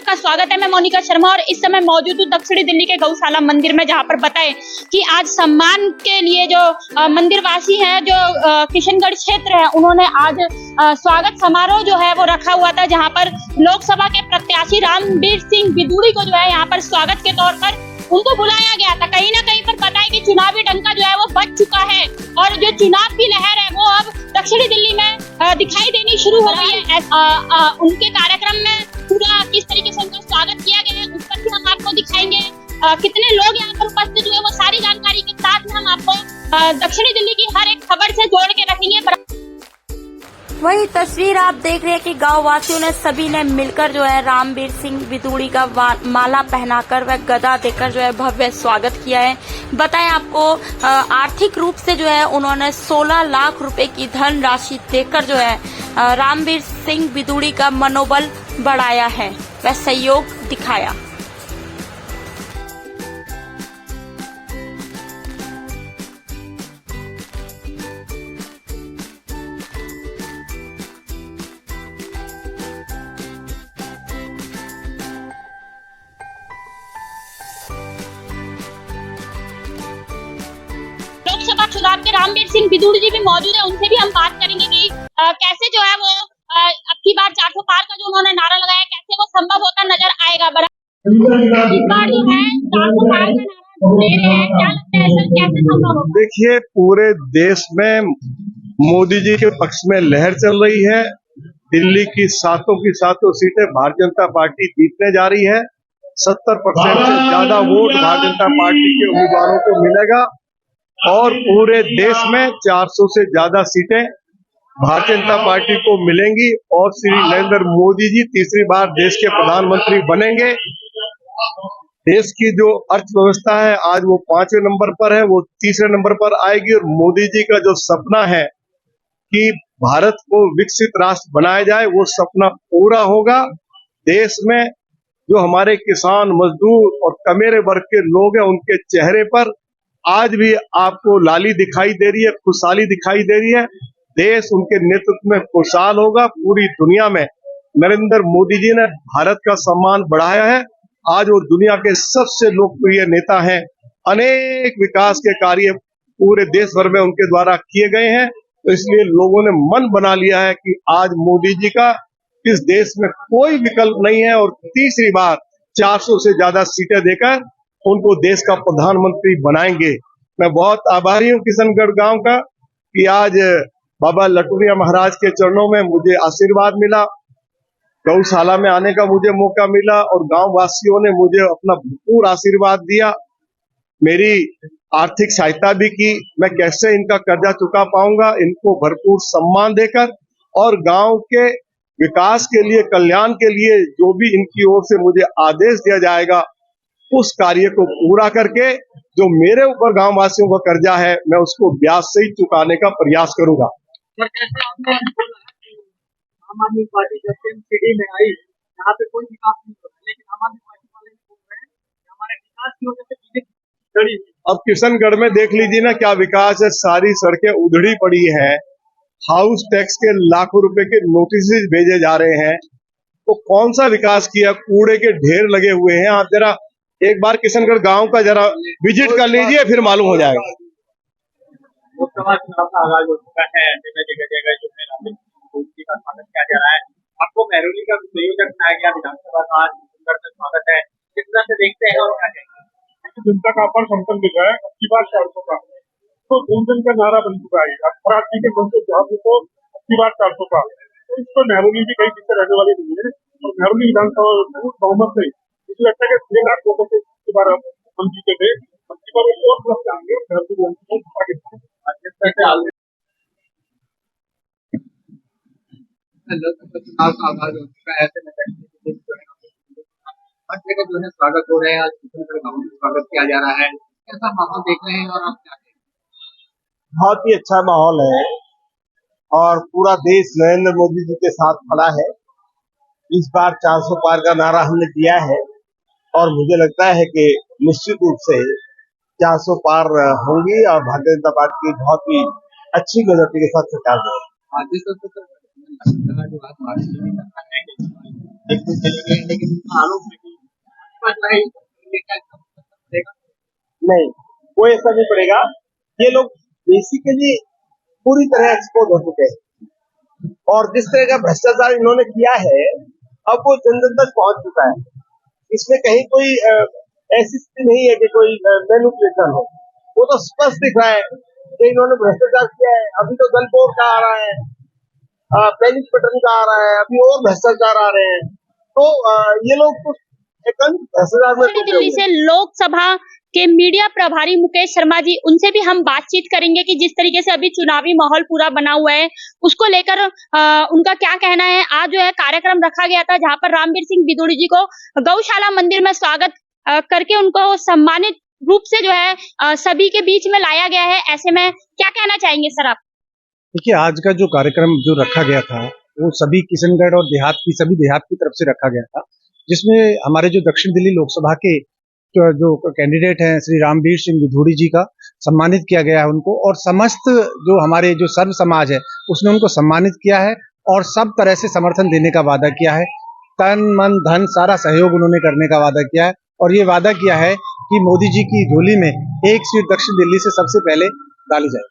आपका स्वागत है। मैं मोनिका शर्मा और इस समय मौजूद हूँ दक्षिणी दिल्ली के गौशाला मंदिर में, जहाँ पर बताएं कि आज सम्मान के लिए जो मंदिरवासी हैं, जो किशनगढ़ क्षेत्र है, उन्होंने आज स्वागत समारोह जो है वो रखा हुआ था, जहाँ पर लोकसभा के प्रत्याशी रामबीर सिंह बिदूड़ी को जो है यहाँ पर स्वागत के तौर पर उनको बुलाया गया था। कहीं ना कहीं पर पता है कि चुनावी डंका जो है वो बज चुका है और जो चुनाव की लहर है वो अब दक्षिणी दिल्ली में दिखाई देनी शुरू हो गई है। उनके कार्यक्रम में पूरा किस तरीके से उनका स्वागत किया गया है उस पर भी हम आपको दिखाएंगे। कितने लोग यहाँ पर उपस्थित हुए वो सारी जानकारी के साथ में हम आपको दक्षिणी दिल्ली की हर एक खबर से जोड़ के रखेंगे। वही तस्वीर आप देख रहे हैं कि गांव वासियों ने सभी ने मिलकर जो है रामबीर सिंह बिदूड़ी का माला पहनाकर व गदा देकर जो है भव्य स्वागत किया है। बताएं आपको आर्थिक रूप से जो है उन्होंने 16 लाख रुपए की धनराशि देकर जो है रामबीर सिंह बिदूड़ी का मनोबल बढ़ाया है व सहयोग दिखाया। लोकसभा चुनाव के रामबीर सिंह बिदूड़ी जी भी मौजूद है, उनसे भी हम बात करेंगे कि कैसे जो है वो अब की बार 400 पार का जो उन्होंने नारा लगाया, कैसे वो संभव होता नजर आएगा। इस बार जो है 400 पार का नारा दे रहे हैं, क्या लगता है सर, कैसे संभव होगा? देखिए, पूरे देश में मोदी जी के पक्ष में लहर चल रही है। दिल्ली की सातों सीटें भारतीय जनता पार्टी जीतने जा रही है। 70% से ज्यादा वोट भारतीय जनता पार्टी के उम्मीदवारों को मिलेगा और पूरे देश में 400 से ज्यादा सीटें भारतीय जनता पार्टी को मिलेंगी और श्री नरेंद्र मोदी जी तीसरी बार देश के प्रधानमंत्री बनेंगे। देश की जो अर्थव्यवस्था है आज वो 5वें नंबर पर है, वो तीसरे नंबर पर आएगी और मोदी जी का जो सपना है कि भारत को विकसित राष्ट्र बनाया जाए, वो सपना पूरा होगा। देश में जो हमारे किसान, मजदूर और कमेरे वर्ग के लोग हैं, उनके चेहरे पर आज भी आपको लाली दिखाई दे रही है, खुशहाली दिखाई दे रही है। देश उनके नेतृत्व में खुशहाल होगा। पूरी दुनिया में नरेंद्र मोदी जी ने भारत का सम्मान बढ़ाया है। आज वो दुनिया के सबसे लोकप्रिय नेता हैं। अनेक विकास के कार्य पूरे देश भर में उनके द्वारा किए गए हैं, तो इसलिए लोगों ने मन बना लिया है कि आज मोदी जी का इस देश में कोई विकल्प नहीं है और तीसरी बार 400 से ज्यादा सीटें देकर उनको देश का प्रधानमंत्री बनाएंगे। मैं बहुत आभारी हूँ किशनगढ़ गांव का कि आज बाबा लटूरिया महाराज के चरणों में मुझे आशीर्वाद मिला, गौशाला में आने का मुझे मौका मिला और गांव वासियों ने मुझे अपना भरपूर आशीर्वाद दिया, मेरी आर्थिक सहायता भी की। मैं कैसे इनका कर्जा चुका पाऊंगा, इनको भरपूर सम्मान देकर और गांव के विकास के लिए, कल्याण के लिए जो भी इनकी ओर से मुझे आदेश दिया जाएगा, उस कार्य को पूरा करके जो मेरे ऊपर गांव वासियों का कर्जा है मैं उसको ब्याज से ही चुकाने का प्रयास करूंगा। आम आदमी पार्टी जब से सिटी में आई, यहाँ पे कोई विकास नहीं हो रहा, लेकिन आम आदमी पार्टी वाले बोल रहे हैं कि हमारे विकास की वजह से चीजें खड़ी हुई। अब किशनगढ़ में देख लीजिए ना क्या विकास है, सारी सड़कें उधड़ी पड़ी है, हाउस टैक्स के लाखों रुपए के नोटिस भेजे जा रहे हैं, तो कौन सा विकास किया? कूड़े के ढेर लगे हुए हैं। आप जरा एक बार किशनगढ़ गांव का जरा विजिट कर लीजिए, फिर मालूम हो जाएगा। लोकसभा चुनाव का आगाज हो चुका है, जगह जो है मोदी का स्वागत किया जा रहा है। आपको महरौली का संयोजक बनाया गया विधानसभा का आज स्वागत है, किस तरह से देखते हैं और क्या कहेंगे? जनता का अपर समर्थन दिख रहा है। अब की बार 400 का तो जन का नारा बन चुका है। अब फराजी के मन से जवाब को अब की बार 400 का, तो इस पर महरौली भी कई दिक्कत रहने वाली नहीं है और महरौली विधानसभा बहुमत से मुझे लगता है कि 6 लाख लोगों से इस बार हम जीते थे। अब की बार और प्लस जाएंगे। लोकसभा चुनाव का आगाज हो चुका है, ऐसे में हर जगह जो है स्वागत हो रहे हैं, आज स्वागत किया जा रहा है, कैसा माहौल देख रहे हैं और आप क्या कहें? बहुत ही अच्छा माहौल है और पूरा देश नरेंद्र मोदी जी के साथ खड़ा है। इस बार 400 पार का नारा हमने दिया है और मुझे लगता है कि निश्चित रूप से 400 पार होंगी और भारतीय जनता पार्टी बहुत ही अच्छी मेजोरिटी के साथ सरकार बनेगी। बिल्कुल चले गए, लेकिन उनका आरोप है कि भाजपा जो है ये क्या करेगा। नहीं, कोई ऐसा नहीं पड़ेगा। ये लोग बेसिकली पूरी तरह एक्सपोज हो चुके हैं और जिस तरह का भ्रष्टाचार इन्होंने किया है अब वो जन जन तक पहुंच चुका है। इसमें कहीं कोई ऐसी स्थिति नहीं है कि कोई मैनिपुलेशन हो। वो तो स्पष्ट दिख रहा है कि इन्होंने भ्रष्टाचार किया है। अभी तो दल बोर्ड का आ रहा है, पेनिस पैटर्न का आ रहा है, अभी और भ्रष्टाचार आ रहे हैं। तो ये लोग तो भ्रष्टाचार में दक्षिणी दिल्ली से लोकसभा के मीडिया प्रभारी मुकेश शर्मा जी, उनसे भी हम बातचीत करेंगे कि जिस तरीके से अभी चुनावी माहौल पूरा बना हुआ है उसको लेकर उनका क्या कहना है। आज जो है कार्यक्रम रखा गया था जहां पर रामवीर सिंह बिदूड़ी जी को गौशाला मंदिर में स्वागत करके उनको सम्मानित रूप से जो है सभी के बीच में लाया गया है। ऐसे में क्या कहना चाहेंगे सर आप? देखिए, आज का जो कार्यक्रम जो रखा गया था वो सभी किशनगढ़ और सभी देहात की तरफ से रखा गया था, जिसमें हमारे जो दक्षिण दिल्ली लोकसभा के जो कैंडिडेट हैं श्री रामवीर सिंह बिधूड़ी जी का सम्मानित किया गया है उनको, और समस्त जो हमारे जो सर्व समाज है उसने उनको सम्मानित किया है और सब तरह से समर्थन देने का वादा किया है। तन मन धन सारा सहयोग उन्होंने करने का वादा किया है और ये वादा किया है कि मोदी जी की झोली में एक सीट दक्षिण दिल्ली से सबसे पहले डाली जाए।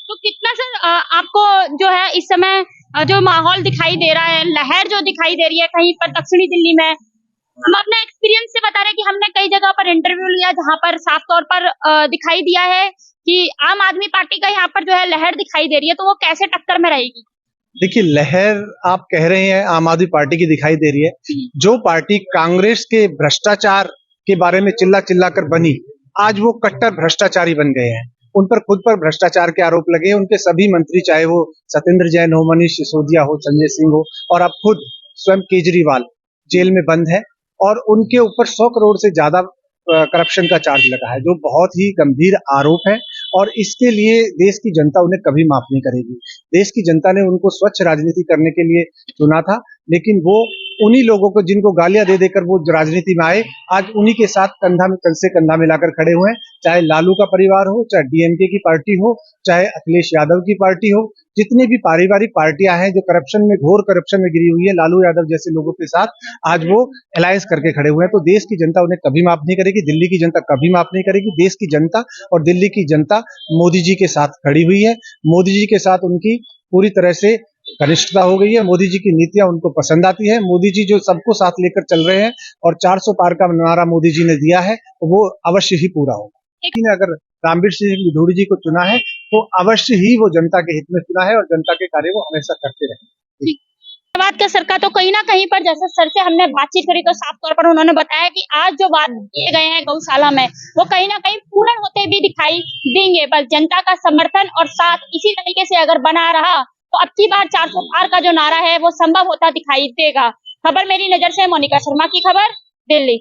तो कितना सर आपको जो है इस समय जो माहौल दिखाई दे रहा है, लहर जो दिखाई दे रही है कहीं पर दक्षिणी दिल्ली में, हम अपने एक्सपीरियंस से बता रहे हैं कि हमने कई जगह पर इंटरव्यू लिया जहां पर साफ तौर पर दिखाई दिया है कि आम आदमी पार्टी का यहाँ पर जो है लहर दिखाई दे रही है, तो वो कैसे टक्कर में रहेगी? देखिए, लहर आप कह रहे हैं आम आदमी पार्टी की दिखाई दे रही है। जो पार्टी कांग्रेस के भ्रष्टाचार के बारे में चिल्ला चिल्ला कर बनी, आज वो कट्टर भ्रष्टाचारी बन गए हैं। उन पर खुद पर भ्रष्टाचार के आरोप लगे। उनके सभी मंत्री, चाहे वो सत्येंद्र जैन हो, मनीष सिसोदिया हो, संजय सिंह हो, और अब खुद स्वयं केजरीवाल जेल में बंद है और उनके ऊपर 100 करोड़ से ज्यादा करप्शन का चार्ज लगा है, जो बहुत ही गंभीर आरोप है और इसके लिए देश की जनता उन्हें कभी माफ नहीं करेगी। देश की जनता ने उनको स्वच्छ राजनीति करने के लिए चुना था, लेकिन वो उन्हीं लोगों को जिनको गालियां दे देकर वो राजनीति में आए, आज उन्हीं के साथ कंधा से कंधा मिलाकर खड़े हुए हैं। चाहे लालू का परिवार हो, चाहे डीएमके की पार्टी हो, चाहे अखिलेश यादव की पार्टी हो, जितनी भी पारिवारिक पार्टियां हैं जो करप्शन में, घोर करप्शन में गिरी हुई है, लालू यादव जैसे लोगों के साथ आज वो अलायंस करके खड़े हुए हैं। तो देश की जनता उन्हें कभी माफ नहीं करेगी, दिल्ली की जनता कभी माफ नहीं करेगी। देश की जनता और दिल्ली की जनता मोदी जी के साथ खड़ी हुई है। मोदी जी के साथ उनकी पूरी तरह से घनिष्ठता हो गई है। मोदी जी की नीतियां उनको पसंद आती है। मोदी जी जो सबको साथ लेकर चल रहे हैं और 400 पार का नारा मोदी जी ने दिया है, वो अवश्य ही पूरा होगा। लेकिन अगर रामवीर सिंह बिधूड़ी जी को चुना है तो अवश्य ही वो जनता के हित में चुना है और जनता के कार्य वो हमेशा करते रहेंगे। बात का सर का तो कहीं ना कहीं पर जैसे सर से हमने बातचीत करी तो साफ तौर पर उन्होंने बताया कि आज जो बात किए गए हैं गौशाला में वो कहीं ना कहीं पूर्ण होते भी दिखाई देंगे। बस जनता का समर्थन और साथ इसी तरीके से अगर बना रहा तो अब की बार 400 पार का जो नारा है वो संभव होता दिखाई देगा। खबर मेरी नजर से मोनिका शर्मा की खबर, दिल्ली।